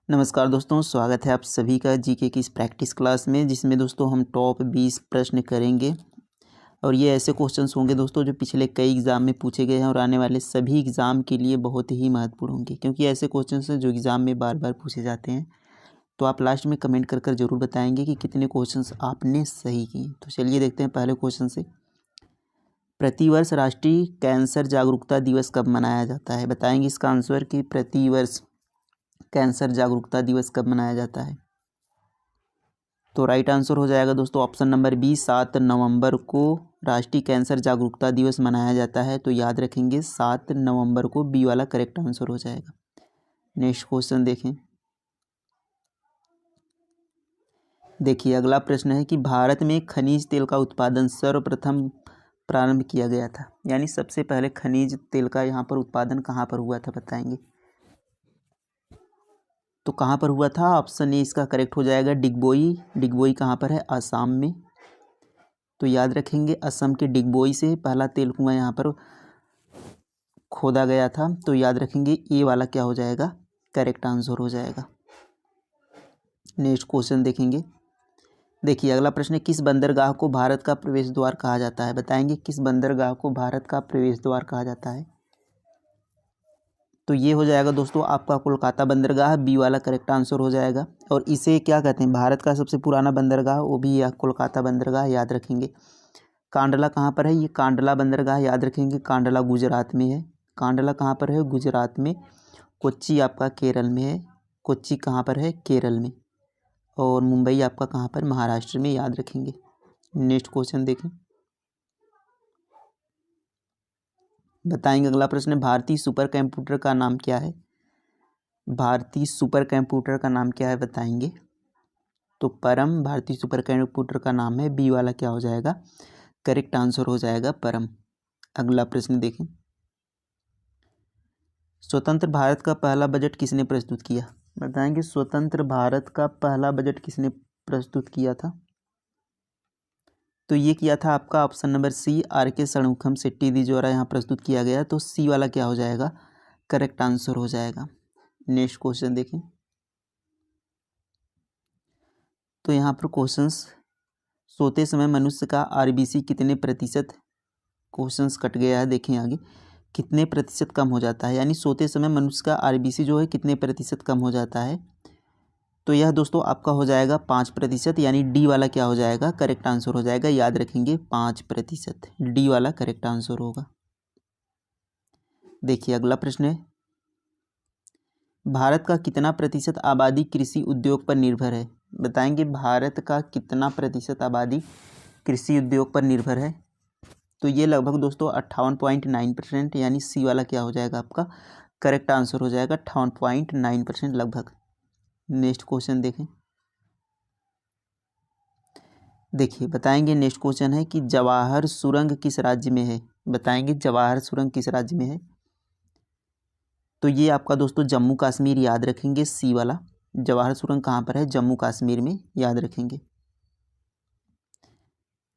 नमस्कार दोस्तों, स्वागत है आप सभी का जीके की इस प्रैक्टिस क्लास में, जिसमें दोस्तों हम टॉप 20 प्रश्न करेंगे। और ये ऐसे क्वेश्चंस होंगे दोस्तों जो पिछले कई एग्ज़ाम में पूछे गए हैं और आने वाले सभी एग्ज़ाम के लिए बहुत ही महत्वपूर्ण होंगे, क्योंकि ऐसे क्वेश्चंस हैं जो एग्ज़ाम में बार बार पूछे जाते हैं। तो आप लास्ट में कमेंट कर ज़रूर बताएंगे कि कितने क्वेश्चंस आपने सही किए। तो चलिए देखते हैं पहले क्वेश्चन से। प्रतिवर्ष राष्ट्रीय कैंसर जागरूकता दिवस कब मनाया जाता है? बताएंगे इसका आंसर कि प्रतिवर्ष कैंसर जागरूकता दिवस कब मनाया जाता है। तो राइट आंसर हो जाएगा दोस्तों ऑप्शन नंबर बी, 7 नवंबर को राष्ट्रीय कैंसर जागरूकता दिवस मनाया जाता है। तो याद रखेंगे 7 नवंबर को, बी वाला करेक्ट आंसर हो जाएगा। नेक्स्ट क्वेश्चन देखें। देखिए अगला प्रश्न है कि भारत में खनिज तेल का उत्पादन सर्वप्रथम प्रारंभ किया गया था, यानी सबसे पहले खनिज तेल का यहाँ पर उत्पादन कहाँ पर हुआ था, बताएंगे। तो कहाँ पर हुआ था? ऑप्शन ए इसका करेक्ट हो जाएगा, डिगबोई। डिगबोई कहाँ पर है? आसाम में। तो याद रखेंगे असम के डिगबोई से पहला तेल कुआं यहाँ पर खोदा गया था। तो याद रखेंगे ए वाला क्या हो जाएगा, करेक्ट आंसर हो जाएगा। नेक्स्ट क्वेश्चन देखेंगे। देखिए अगला प्रश्न है, किस बंदरगाह को भारत का प्रवेश द्वार कहा जाता है? बताएंगे किस बंदरगाह को भारत का प्रवेश द्वार कहा जाता है। तो ये हो जाएगा दोस्तों आपका कोलकाता बंदरगाह, बी वाला करेक्ट आंसर हो जाएगा। और इसे क्या कहते हैं? भारत का सबसे पुराना बंदरगाह, वो भी कोलकाता बंदरगाह, याद रखेंगे। कांडला कहाँ पर है? ये कांडला बंदरगाह, याद रखेंगे कांडला गुजरात में है। कांडला कहाँ पर है? गुजरात में। कोच्चि आपका केरल में है। कोच्चि कहाँ पर है? केरल में। और मुंबई आपका कहाँ पर? महाराष्ट्र में, याद रखेंगे। नेक्स्ट क्वेश्चन देखें। बताएंगे अगला प्रश्न, भारतीय सुपर कंप्यूटर का नाम क्या है? भारतीय सुपर कंप्यूटर का नाम क्या है, बताएंगे। तो परम भारतीय सुपर कंप्यूटर का नाम है, बी वाला क्या हो जाएगा, करेक्ट आंसर हो जाएगा परम। अगला प्रश्न देखें। स्वतंत्र भारत का पहला बजट किसने प्रस्तुत किया? बताएंगे स्वतंत्र भारत का पहला बजट किसने प्रस्तुत किया था। तो ये किया था आपका option number C, R K. Shanmugam Shetty ji द्वारा यहाँ प्रस्तुत किया गया। तो सी वाला क्या हो जाएगा, करेक्ट आंसर हो जाएगा। नेक्स्ट क्वेश्चन देखें। तो यहाँ पर क्वेश्चंस, सोते समय मनुष्य का आरबीसी कितने प्रतिशत, क्वेश्चंस कट गया है, देखें आगे, कितने प्रतिशत कम हो जाता है, यानी सोते समय मनुष्य का आरबीसी जो है कितने प्रतिशत कम हो जाता है। तो यह दोस्तों आपका हो जाएगा 5%, यानी डी वाला क्या हो जाएगा, करेक्ट आंसर हो जाएगा। याद रखेंगे 5%, डी वाला करेक्ट आंसर होगा। देखिए अगला प्रश्न है, भारत का कितना प्रतिशत आबादी कृषि उद्योग पर निर्भर है? बताएंगे भारत का कितना प्रतिशत आबादी कृषि उद्योग पर निर्भर है। तो ये लगभग दोस्तों 58.9%, यानी सी वाला क्या हो जाएगा आपका, करेक्ट आंसर हो जाएगा 58.9% लगभग। नेक्स्ट क्वेश्चन देखें। देखिए बताएंगे नेक्स्ट क्वेश्चन है कि जवाहर सुरंग किस राज्य में है? बताएंगे जवाहर सुरंग किस राज्य में है। तो ये आपका दोस्तों जम्मू कश्मीर, याद रखेंगे सी वाला। जवाहर सुरंग कहाँ पर है? जम्मू कश्मीर में, याद रखेंगे।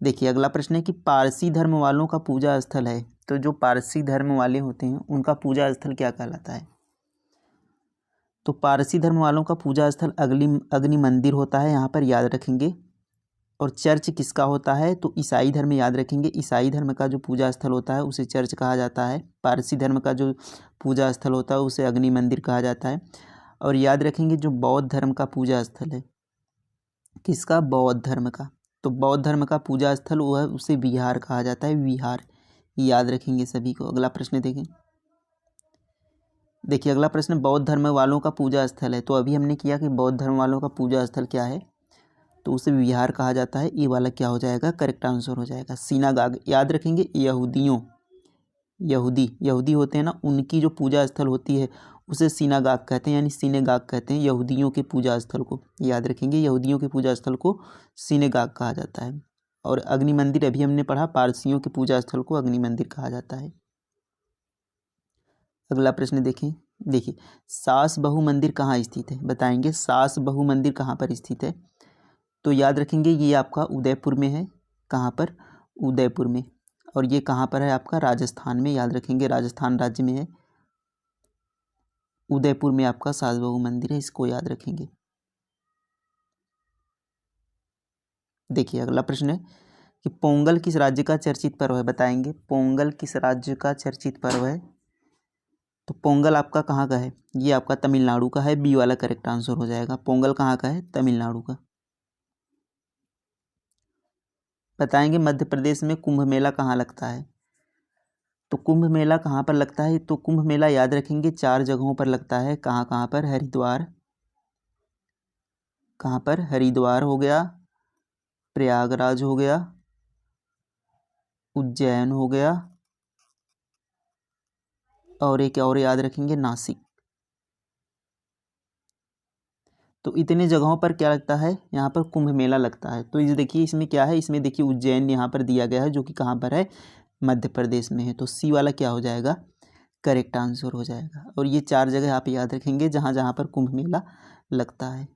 देखिए अगला प्रश्न है कि पारसी धर्म वालों का पूजा स्थल है। तो जो पारसी धर्म वाले होते हैं उनका पूजा स्थल क्या कहलाता है? तो पारसी धर्म वालों का पूजा स्थल अग्नि मंदिर होता है यहाँ पर, याद रखेंगे। और चर्च किसका होता है? तो ईसाई धर्म, याद रखेंगे। ईसाई धर्म का जो पूजा स्थल होता है उसे चर्च कहा जाता है। पारसी धर्म का जो पूजा स्थल होता है उसे अग्नि मंदिर कहा जाता है। और याद रखेंगे जो बौद्ध धर्म का पूजा स्थल है, किसका? बौद्ध धर्म का। तो बौद्ध धर्म का पूजा स्थल वो है, उसे विहार कहा जाता है, विहार, याद रखेंगे सभी को। अगला प्रश्न देखें। देखिए अगला प्रश्न, बौद्ध धर्म वालों का पूजा स्थल है। तो अभी हमने किया कि बौद्ध धर्म वालों का पूजा स्थल क्या है, तो उसे विहार कहा जाता है। ये वाला क्या हो जाएगा, करेक्ट आंसर हो जाएगा। सिनागाग, याद रखेंगे यहूदी होते हैं ना, उनकी जो पूजा स्थल होती है उसे सिनागाग कहते हैं, यानी सिनेगाग कहते हैं यहूदियों के पूजा स्थल को, याद रखेंगे। यहूदियों के पूजा स्थल को सिनेगाग कहा जाता है। और अग्नि मंदिर अभी हमने पढ़ा, पारसियों के पूजा स्थल को अग्नि मंदिर कहा जाता है। अगला प्रश्न देखें। देखिए सास बहु मंदिर कहाँ स्थित है? बताएंगे सास बहु मंदिर कहाँ पर स्थित है। तो याद रखेंगे ये आपका उदयपुर में है। कहाँ पर? उदयपुर में। और ये कहाँ पर है आपका? राजस्थान में, याद रखेंगे राजस्थान राज्य में है। उदयपुर में आपका सास बहू मंदिर है, इसको याद रखेंगे। देखिए अगला प्रश्न है कि पोंगल किस राज्य का चर्चित पर्व है, बताएंगे। पोंगल किस राज्य का चर्चित पर्व है? तो पोंगल आपका कहाँ का है? ये आपका तमिलनाडु का है, बी वाला करेक्ट आंसर हो जाएगा। पोंगल कहाँ का है? तमिलनाडु का। बताएंगे मध्य प्रदेश में कुंभ मेला कहाँ लगता है? तो कुंभ मेला कहाँ पर लगता है? तो कुंभ मेला याद रखेंगे 4 जगहों पर लगता है। कहाँ कहाँ पर? हरिद्वार, कहाँ पर? हरिद्वार हो गया, प्रयागराज हो गया, उज्जैन हो गया, और एक और याद रखेंगे नासिक। तो इतने जगहों पर क्या लगता है? यहाँ पर कुंभ मेला लगता है। तो ये देखिए इसमें क्या है, इसमें देखिए उज्जैन यहाँ पर दिया गया है, जो कि कहाँ पर है? मध्य प्रदेश में है। तो सी वाला क्या हो जाएगा? करेक्ट आंसर हो जाएगा। और ये 4 जगह आप याद रखेंगे जहाँ जहाँ पर कुंभ मेला लगता है।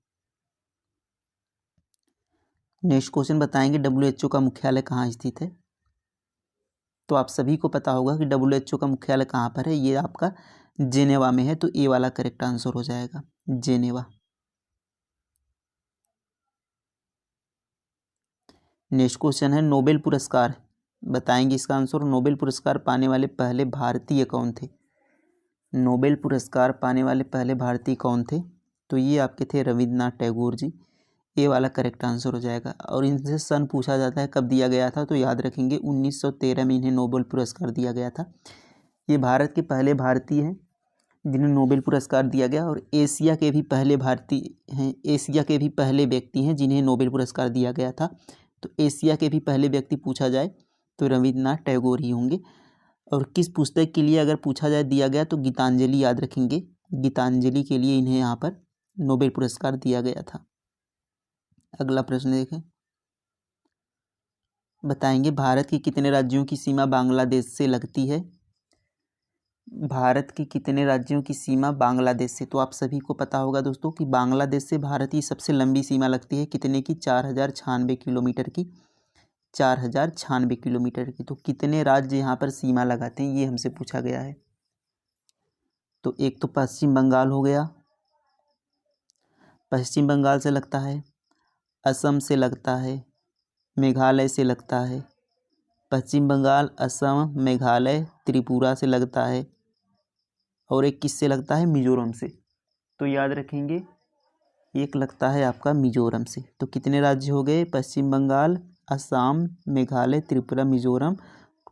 नेक्स्ट क्वेश्चन बताएंगे WHO का मुख्यालय कहाँ स्थित है? तो आप सभी को पता होगा कि WHO का मुख्यालय कहाँ पर है। ये आपका जेनेवा में है। तो ए वाला करेक्ट आंसर हो जाएगा, जेनेवा। नेक्स्ट क्वेश्चन है नोबेल पुरस्कार, बताएंगे इसका आंसर। नोबेल पुरस्कार पाने वाले पहले भारतीय कौन थे? नोबेल पुरस्कार पाने वाले पहले भारतीय कौन थे? तो ये आपके थे रविन्द्रनाथ टैगोर जी। ए वाला करेक्ट आंसर हो जाएगा। और इनसे सन पूछा जाता है कब दिया गया था, तो याद रखेंगे 1913 में इन्हें नोबेल पुरस्कार दिया गया था। ये भारत के पहले भारतीय हैं जिन्हें नोबेल पुरस्कार दिया गया, और एशिया के भी पहले भारतीय हैं, एशिया के भी पहले व्यक्ति हैं जिन्हें नोबेल पुरस्कार दिया गया था। तो एशिया के भी पहले व्यक्ति पूछा जाए तो रविन्द्रनाथ टैगोर ही होंगे। और किस पुस्तक के लिए अगर पूछा जाए दिया गया, तो गीतांजलि याद रखेंगे। गीतांजलि के लिए इन्हें यहाँ पर नोबेल पुरस्कार दिया गया था। अगला प्रश्न देखें, बताएंगे भारत के कितने राज्यों की सीमा बांग्लादेश से लगती है? भारत के कितने राज्यों की सीमा बांग्लादेश से? तो आप सभी को पता होगा दोस्तों कि बांग्लादेश से भारत की सबसे लंबी सीमा लगती है। कितने की? 4096 किलोमीटर की, 4096 किलोमीटर की। तो कितने राज्य यहाँ पर सीमा लगाते हैं, ये हमसे पूछा गया है। तो एक तो पश्चिम बंगाल हो गया, पश्चिम बंगाल से लगता है, असम से लगता है, मेघालय से लगता है। पश्चिम बंगाल, असम, मेघालय, त्रिपुरा से लगता है, और एक किससे लगता है? मिजोरम से। तो याद रखेंगे एक लगता है आपका मिजोरम से। तो कितने राज्य हो गए? पश्चिम बंगाल, असम, मेघालय, त्रिपुरा, मिजोरम,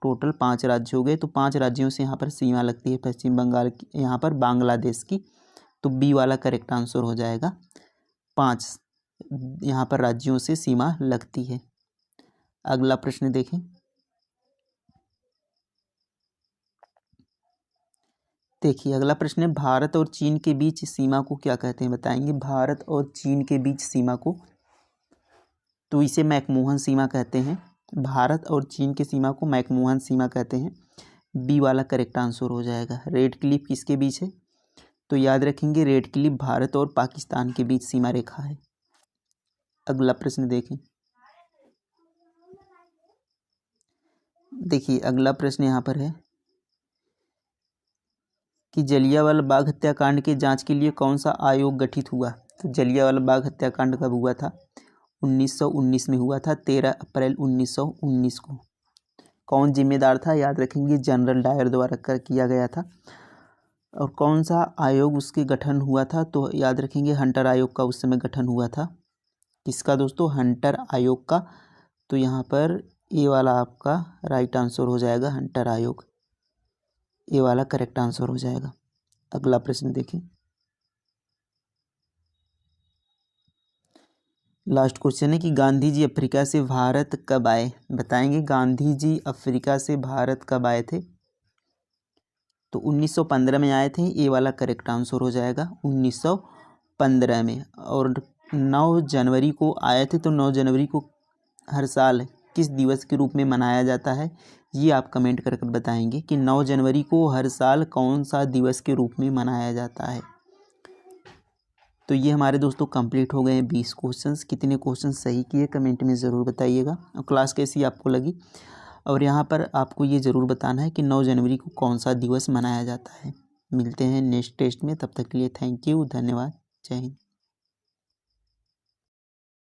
टोटल 5 राज्य हो गए। तो 5 राज्यों से यहाँ पर सीमा लगती है पश्चिम बंगाल की, यहाँ पर बांग्लादेश की। तो बी वाला करेक्ट आंसर हो जाएगा। 5 यहाँ पर राज्यों से सीमा लगती है। अगला प्रश्न देखें, देखिए अगला प्रश्न है भारत और चीन के बीच सीमा को क्या कहते हैं, बताएंगे। भारत और चीन के बीच सीमा को, तो इसे मैकमोहन सीमा कहते हैं। भारत और चीन की सीमा को मैकमोहन सीमा कहते हैं। बी वाला करेक्ट आंसर हो जाएगा। रेड क्लिफ किसके बीच है? तो याद रखेंगे रेड क्लिफ भारत और पाकिस्तान के बीच सीमा रेखा है। अगला प्रश्न देखें, देखिए अगला प्रश्न यहाँ पर है कि जलियांवाला बाग हत्याकांड की जांच के लिए कौन सा आयोग गठित हुआ? तो जलियांवाला बाग हत्याकांड कब हुआ था? 1919 में हुआ था, 13 अप्रैल 1919 को। कौन जिम्मेदार था? याद रखेंगे जनरल डायर द्वारा किया गया था। और कौन सा आयोग उसके गठन हुआ था? तो याद रखेंगे हंटर आयोग का उस समय गठन हुआ था। किसका दोस्तों? हंटर आयोग का। तो यहाँ पर ए वाला आपका राइट आंसर हो जाएगा, हंटर आयोग। ए वाला करेक्ट आंसर हो जाएगा। अगला प्रश्न देखें, लास्ट क्वेश्चन है कि गांधी जी अफ्रीका से भारत कब आए, बताएंगे। गांधी जी अफ्रीका से भारत कब आए थे? तो 1915 में आए थे। ए वाला करेक्ट आंसर हो जाएगा, 1915 में। और 9 जनवरी को आए थे। तो 9 जनवरी को हर साल किस दिवस के रूप में मनाया जाता है, ये आप कमेंट करके बताएंगे कि 9 जनवरी को हर साल कौन सा दिवस के रूप में मनाया जाता है। तो ये हमारे दोस्तों कंप्लीट हो गए हैं 20 क्वेश्चंस। कितने क्वेश्चन सही किए कमेंट में ज़रूर बताइएगा। और क्लास कैसी आपको लगी, और यहाँ पर आपको ये ज़रूर बताना है कि 9 जनवरी को कौन सा दिवस मनाया जाता है। मिलते हैं नेक्स्ट टेस्ट में, तब तक के लिए थैंक यू, धन्यवाद, जय हिंद।